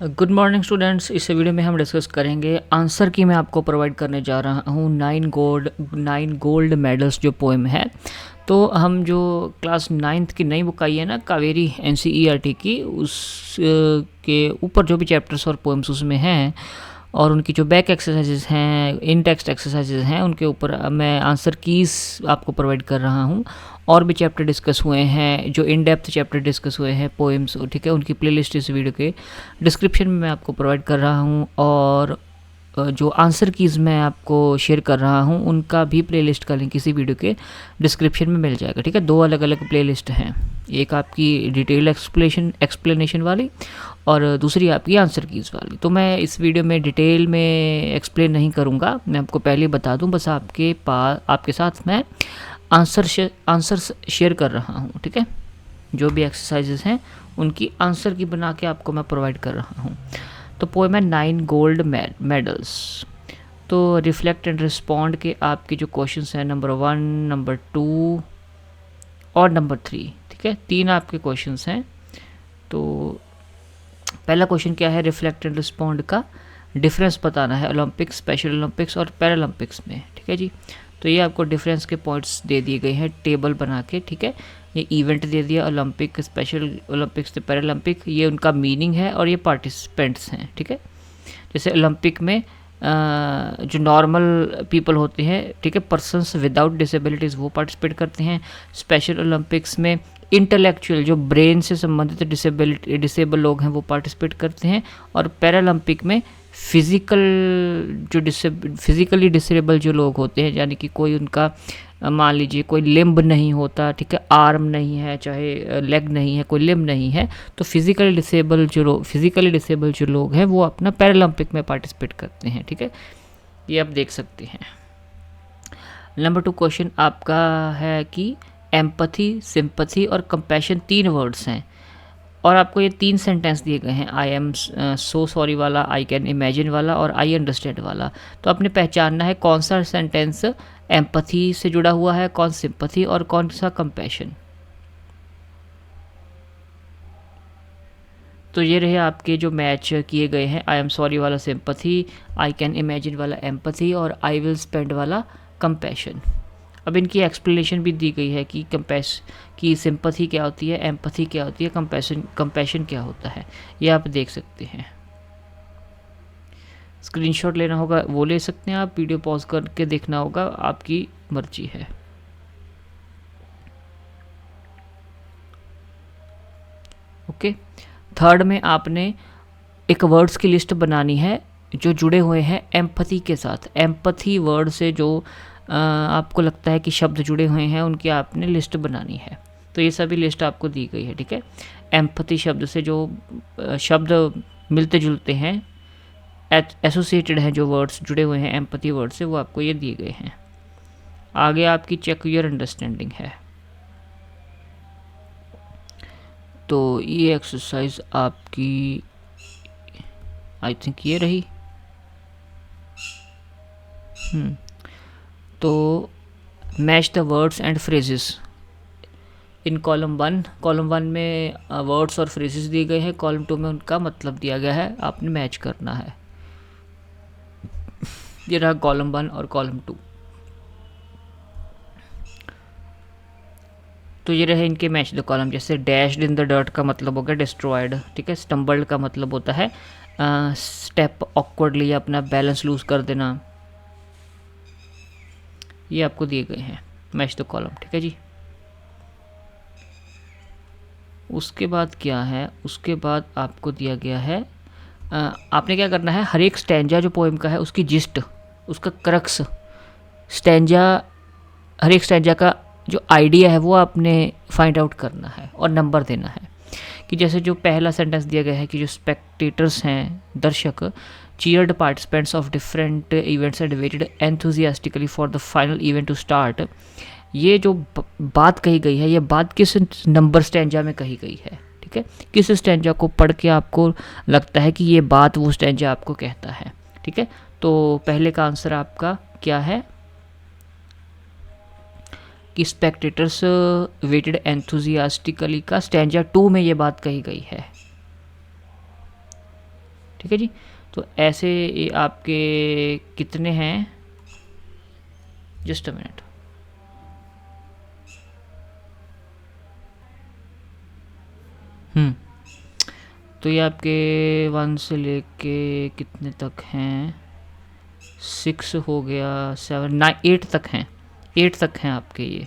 Good morning students. इस video में हम डिस्कस करेंगे आंसर की मैं आपको प्रोवाइड करने जा रहा हूँ नाइन गोल्ड मेडल्स जो पोएम है। तो हम जो क्लास नाइन्थ की नई बुक आई है ना, कावेरी NCERT की, उस के ऊपर जो भी चैप्टर्स और पोएम्स उसमें हैं और उनकी जो बैक एक्सरसाइजेज हैं, इन टेक्स्ट एक्सरसाइजेज हैं, उनके ऊपर मैं आंसर कीज़ आपको प्रोवाइड कर रहा हूँ। और भी चैप्टर डिस्कस हुए हैं, जो इन डेप्थ चैप्टर डिस्कस हुए हैं पोएम्स, ठीक है, उनकी प्लेलिस्ट इस वीडियो के डिस्क्रिप्शन में मैं आपको प्रोवाइड कर रहा हूँ। और जो आंसर कीज़ मैं आपको शेयर कर रहा हूँ उनका भी प्लेलिस्ट का लिंक इसी वीडियो के डिस्क्रिप्शन में मिल जाएगा, ठीक है। दो अलग अलग प्लेलिस्ट हैं, एक आपकी डिटेल एक्सप्लेनेशन वाली और दूसरी आपकी आंसर कीज़ वाली। तो मैं इस वीडियो में डिटेल में एक्सप्लेन नहीं करूँगा, मैं आपको पहले बता दूँ, बस आपके साथ मैं आंसर शेयर कर रहा हूँ, ठीक है। जो भी एक्सरसाइजेस हैं उनकी आंसर की बना के आपको मैं प्रोवाइड कर रहा हूँ। तो पोएम है 9 गोल्ड मेडल्स। तो रिफ्लेक्ट एंड रिस्पॉन्ड के आपके जो क्वेश्चंस हैं नंबर 1, नंबर 2 और नंबर 3, ठीक है, 3 आपके क्वेश्चंस हैं। तो पहला क्वेश्चन क्या है, रिफ्लेक्ट एंड रिस्पॉन्ड का डिफरेंस बताना है ओलंपिक्स, स्पेशल ओलंपिक्स और पैरालंपिक्स में, ठीक है जी। तो ये आपको डिफरेंस के पॉइंट्स दे दिए गए हैं टेबल बना के, ठीक है। ये इवेंट दे दिया, ओलंपिक, स्पेशल ओलंपिक्स, पैरालंपिक, ये उनका मीनिंग है और ये पार्टिसिपेंट्स हैं, ठीक है। जैसे ओलंपिक में जो नॉर्मल पीपल होते हैं, ठीक है, पर्सन्स विदाउट डिसेबिलिटीज़, वो पार्टिसिपेट करते हैं। स्पेशल ओलंपिक्स में इंटेलेक्चुअल, जो ब्रेन से संबंधित डिसेबल लोग हैं, वो पार्टिसिपेट करते हैं। और पैरालंपिक में फिज़िकली डिसेबल जो लोग होते हैं, यानी कि कोई उनका मान लीजिए कोई लिम्ब नहीं होता, ठीक है, आर्म नहीं है, चाहे लेग नहीं है, कोई लिम्ब नहीं है, तो फिज़िकली डिसेबल जो लोग हैं वो अपना पैरालंपिक में पार्टिसिपेट करते हैं, ठीक है। ये आप देख सकते हैं। नंबर 2 क्वेश्चन आपका है कि एम्पथी, सिंपथी और कंपैशन 3 वर्ड्स हैं और आपको ये 3 सेंटेंस दिए गए हैं, आई एम सो सॉरी वाला, आई कैन इमेजिन वाला और आई अंडरस्टैंड वाला। तो आपने पहचानना है कौन सा सेंटेंस एम्पथी से जुड़ा हुआ है, कौन सिंपथी और कौन सा कंपैशन। तो ये रहे आपके जो मैच किए गए हैं, आई एम सॉरी वाला सिंपथी, आई कैन इमेजिन वाला एम्पथी और आई विल स्पेंड वाला कंपैशन। अब इनकी एक्सप्लेनेशन भी दी गई है कि सिंपथी क्या होती है, एम्पथी क्या होती है, कंपैशन क्या होता है, ये आप देख सकते हैं। स्क्रीनशॉट लेना होगा वो ले सकते हैं आप, वीडियो पॉज करके देखना होगा, आपकी मर्जी है। ओके, थर्ड में आपने एक वर्ड्स की लिस्ट बनानी है जो जुड़े हुए हैं एम्पथी के साथ। एम्पथी वर्ड से जो आपको लगता है कि शब्द जुड़े हुए हैं उनकी आपने लिस्ट बनानी है। तो ये सभी लिस्ट आपको दी गई है, ठीक है। एम्पथी शब्द से जो शब्द मिलते जुलते हैं, एसोसिएटेड हैं, जो वर्ड्स जुड़े हुए हैं एम्पथी वर्ड से, वो आपको ये दिए गए हैं। आगे आपकी चेक योर अंडरस्टैंडिंग है। तो ये एक्सरसाइज आपकी आई थिंक ये रही। तो match the words and phrases in column 1 में वर्ड्स और फ्रेजेस दिए गए हैं, कॉलम 2 में उनका मतलब दिया गया है, आपने मैच करना है। ये रहा कॉलम 1 और कॉलम 2। तो ये रहे इनके मैच द कॉलम। जैसे डैश्ड इन द डर्ट का मतलब हो गया डिस्ट्रॉयड, ठीक है। स्टम्बल्ड का मतलब होता है स्टेप ऑकवर्डली, अपना बैलेंस लूज कर देना। ये आपको दिए गए हैं मैच द कॉलम, ठीक है जी। उसके बाद क्या है, उसके बाद आपको दिया गया है, आपने क्या करना है, हर एक स्टैंजा जो पोएम का है उसकी जिस्ट, उसका क्रक्स, हर एक स्टैंजा का जो आइडिया है वो आपने फाइंड आउट करना है और नंबर देना है। कि जैसे जो पहला सेंटेंस दिया गया है कि जो स्पेक्टेटर्स हैं, दर्शक, cheered participants of different events and waited enthusiastically for the final event to start। ये जो बात कही गई है, ये बात किस नंबर स्टैंजा में कही गई है, ठीक है। किस स्टैंजा को पढ़ के आपको लगता है कि ये बात वो स्टैंजा आपको कहता है, ठीक है। तो पहले का आंसर आपका क्या है कि स्पेक्टेटर्स वेटेड एंथुजियास्टिकली का स्टैंजा 2 में ये बात कही गई है। ठीक है जी। तो ऐसे ये आपके कितने हैं, जस्ट अ मिनट। तो ये आपके 1 से लेके कितने तक हैं, 6 हो गया, 7 9 8 तक हैं, 8 तक हैं आपके ये।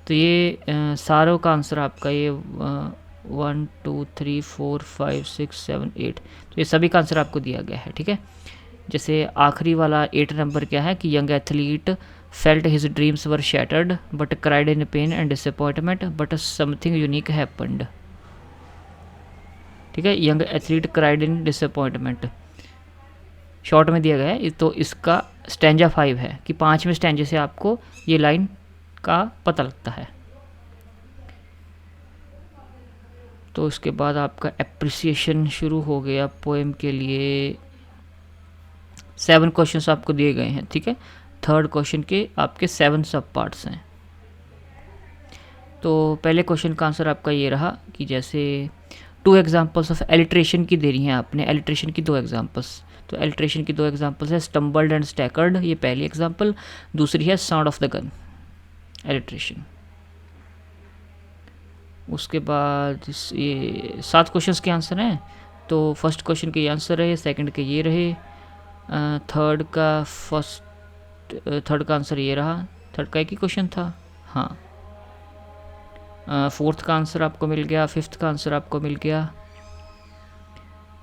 तो ये सारों का आंसर आपका ये 1 2 3 4 5 6 7 8, तो ये सभी का आंसर आपको दिया गया है, ठीक है। जैसे आखिरी वाला 8 नंबर क्या है कि young athlete felt his dreams were shattered but cried in pen and disappointment but something unique happened, ठीक है। Young athlete cried in disappointment short में दिया गया है, तो इसका स्टैंजा 5 है कि 5वें स्टैंजे से आपको ये लाइन का पता लगता है। तो इसके बाद आपका एप्रिसिएशन शुरू हो गया पोएम के लिए। 7 क्वेश्चंस आपको दिए गए हैं, ठीक है। थर्ड क्वेश्चन के आपके 7 सब पार्ट्स हैं। तो पहले क्वेश्चन का आंसर आपका ये रहा कि जैसे 2 एग्जाम्पल्स ऑफ एलिट्रेशन की दे रही हैं आपने, एलिट्रेशन की 2 एग्जाम्पल्स। तो एलिट्रेशन की 2 एग्जाम्पल्स है स्टम्बल्ड एंड स्टैकर्ड, ये पहली एग्जाम्पल। दूसरी है sound of the gun, alliteration. उसके बाद ये 7 क्वेश्चंस के आंसर हैं। तो फर्स्ट क्वेश्चन के ये आंसर रहे, सेकंड के ये रहे, थर्ड का आंसर ये रहा। थर्ड का एक ही क्वेश्चन था, हाँ। फोर्थ का आंसर आपको मिल गया, फिफ्थ का आंसर आपको मिल गया,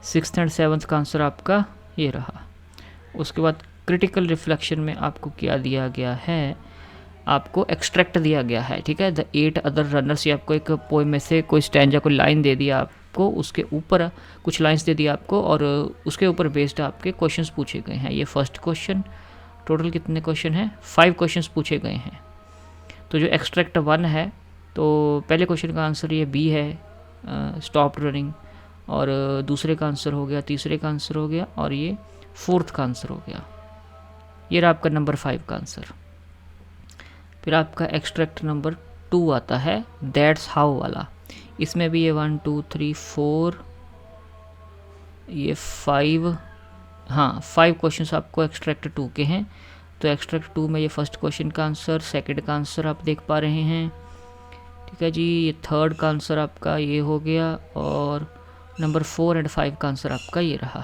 सिक्स्थ एंड सेवन्थ का आंसर आपका ये रहा। उसके बाद क्रिटिकल रिफ्लेक्शन में आपको क्या दिया गया है, आपको एक्सट्रैक्ट दिया गया है, ठीक है। द 8 अदर रनर्स, ये आपको एक पोएम में से कोई स्टैंजा, कोई लाइन दे दिया आपको, उसके ऊपर कुछ लाइंस दे दिया आपको और उसके ऊपर बेस्ड आपके क्वेश्चंस पूछे गए हैं। ये फर्स्ट क्वेश्चन, टोटल कितने क्वेश्चन हैं, 5 क्वेश्चंस पूछे गए हैं। तो जो एक्सट्रैक्ट 1 है, तो पहले क्वेश्चन का आंसर ये बी है, स्टॉप रनिंग, और दूसरे का आंसर हो गया, तीसरे का आंसर हो गया, और ये फोर्थ का आंसर हो गया। ये रहा आपका नंबर 5 का आंसर। फिर आपका एक्सट्रैक्ट नंबर 2 आता है, दैट्स हाउ वाला। इसमें भी ये 1 2 3 4 ये 5, हाँ 5 क्वेश्चंस आपको एक्सट्रैक्ट 2 के हैं। तो एक्सट्रैक्ट 2 में ये फर्स्ट क्वेश्चन का आंसर, सेकंड का आंसर आप देख पा रहे हैं, ठीक है जी। ये थर्ड का आंसर आपका ये हो गया, और नंबर 4 एंड 5 का आंसर आपका ये रहा।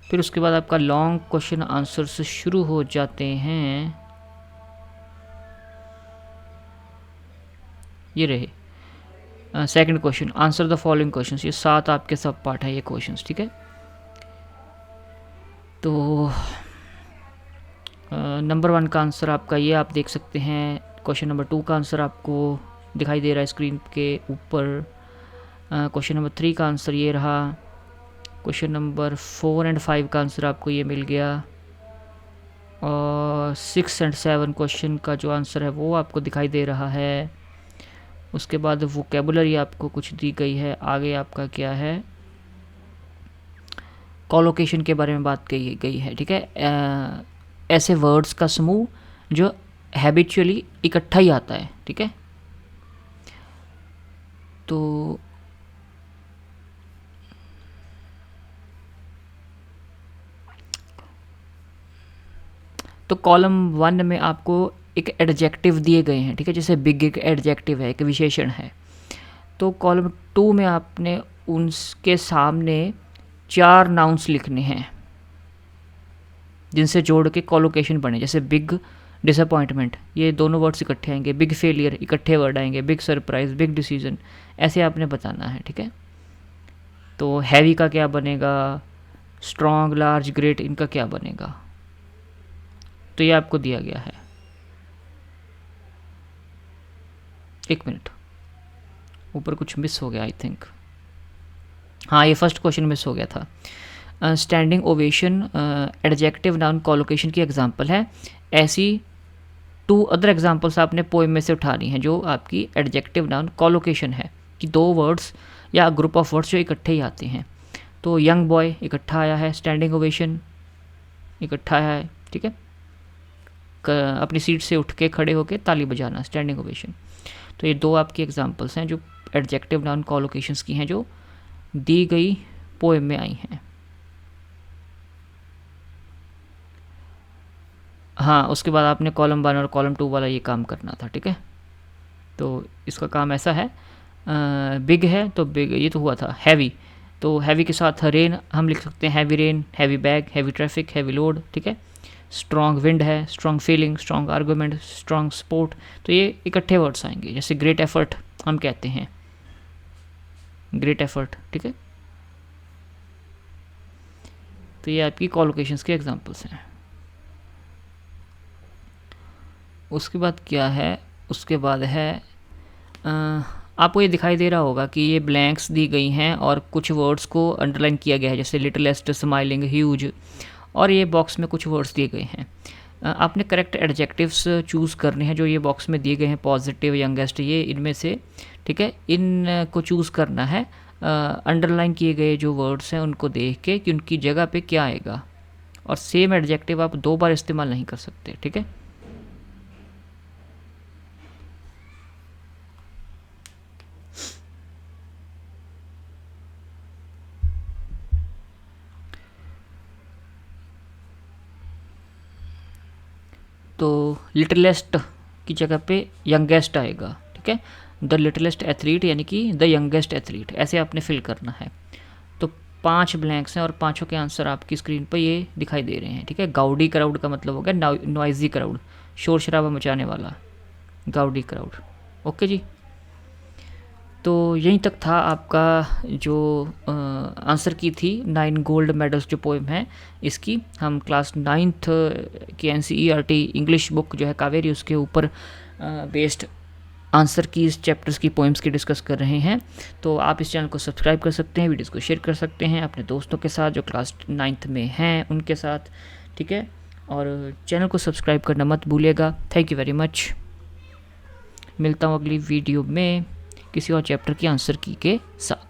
फिर उसके बाद आपका लॉन्ग क्वेश्चन आंसर से शुरू हो जाते हैं, ये रहे second question, answer the following questions. ये 7 आपके सब पार्ट है ये क्वेश्चंस, ठीक है। तो नंबर 1 का आंसर आपका ये आप देख सकते हैं। क्वेश्चन नंबर 2 का आंसर आपको दिखाई दे रहा है स्क्रीन के ऊपर। क्वेश्चन नंबर 3 का आंसर ये रहा। क्वेश्चन नंबर 4 एंड 5 का आंसर आपको ये मिल गया, और 6 एंड 7 क्वेश्चन का जो आंसर है वो आपको दिखाई दे रहा है। उसके बाद वोकेबुलरी आपको कुछ दी गई है। आगे आपका क्या है, कॉलोकेशन के बारे में बात की गई है, ठीक है। ऐसे वर्ड्स का समूह जो हैबिचुअली इकट्ठा ही आता है, ठीक है। तो कॉलम 1 में आपको एक एडजेक्टिव दिए गए हैं, ठीक है। जैसे बिग एक एडजेक्टिव है, एक विशेषण है। तो कॉलम 2 में आपने उनके सामने 4 नाउन्स लिखने हैं जिनसे जोड़ के कॉलोकेशन बने। जैसे बिग डिसअपॉइंटमेंट, ये दोनों वर्ड्स इकट्ठे आएंगे। बिग फेलियर, इकट्ठे वर्ड आएंगे। बिग सरप्राइज, बिग डिसीजन, ऐसे आपने बताना है, ठीक है। तो हैवी का क्या बनेगा, स्ट्रॉन्ग, लार्ज, ग्रेट, इनका क्या बनेगा, तो ये आपको दिया गया है। एक मिनट, ऊपर कुछ मिस हो गया आई थिंक, हाँ ये फर्स्ट क्वेश्चन मिस हो गया था। Standing ovation adjective noun collocation की एग्जांपल है। ऐसी 2 अदर एग्जांपल्स आपने पोएम में से उठानी है जो आपकी एडजेक्टिव नाउन कॉलोकेशन है, कि 2 वर्ड्स या ग्रुप ऑफ वर्ड्स जो इकट्ठे ही आते हैं। तो यंग बॉय इकट्ठा आया है, स्टैंडिंग ओवेशन इकट्ठा आया है, ठीक है। अपनी सीट से उठ के खड़े होके ताली बजाना, स्टैंडिंग ओवेशन। तो ये 2 आपकी एग्जांपल्स हैं जो एडजेक्टिव नाउन कॉलोकेशंस की हैं जो दी गई पोएम में आई हैं। हाँ, उसके बाद आपने कॉलम 1 और कॉलम 2 वाला ये काम करना था, ठीक है। तो इसका काम ऐसा है, बिग है तो बिग, ये तो हुआ था। हैवी, तो हैवी के साथ रेन हम लिख सकते हैं, heavy rain, heavy bag, heavy traffic, heavy load, ठीक है। स्ट्रॉन्ग विंड है, strong feeling, strong argument, strong support, तो ये इकट्ठे वर्ड्स आएंगे। जैसे ग्रेट एफर्ट हम कहते हैं, ग्रेट एफर्ट, ठीक है। तो ये आपकी कॉलोकेशंस के एग्जांपल्स हैं। उसके बाद क्या है, उसके बाद है आपको ये दिखाई दे रहा होगा कि ये ब्लैंक्स दी गई हैं और कुछ वर्ड्स को अंडरलाइन किया गया है, जैसे लिटिलेस्ट, स्माइलिंग, ह्यूज, और ये बॉक्स में कुछ वर्ड्स दिए गए हैं। आपने करेक्ट एडजेक्टिव्स चूज़ करने हैं जो ये बॉक्स में दिए गए हैं, पॉजिटिव, यंगेस्ट, ये इनमें से, ठीक है। इन को चूज़ करना है अंडरलाइन किए गए जो वर्ड्स हैं उनको देख के कि उनकी जगह पे क्या आएगा, और सेम एडजेक्टिव आप 2 बार इस्तेमाल नहीं कर सकते, ठीक है। तो लिटिलेस्ट की जगह पे यंगेस्ट आएगा, ठीक है। द लिटिलेस्ट एथलीट यानी कि द यंगेस्ट एथलीट, ऐसे आपने फिल करना है। तो 5 ब्लैंक्स हैं और पांचों के आंसर आपकी स्क्रीन पर ये दिखाई दे रहे हैं, ठीक है। गाउडी क्राउड का मतलब हो गया नॉइजी क्राउड, शोर शराबा मचाने वाला, गाउडी क्राउड। ओके जी, तो यहीं तक था आपका जो आंसर की थी 9 गोल्ड मेडल्स जो पोएम है इसकी। हम क्लास 9th की NCERT इंग्लिश बुक जो है कावेरी, उसके ऊपर बेस्ड आंसर की इस चैप्टर्स की पोएम्स की डिस्कस कर रहे हैं। तो आप इस चैनल को सब्सक्राइब कर सकते हैं, वीडियोस को शेयर कर सकते हैं अपने दोस्तों के साथ जो क्लास 9th में हैं उनके साथ, ठीक है। और चैनल को सब्सक्राइब करना मत भूलिएगा। Thank you very much. मिलता हूँ अगली वीडियो में किसी और चैप्टर की आंसर की के साथ।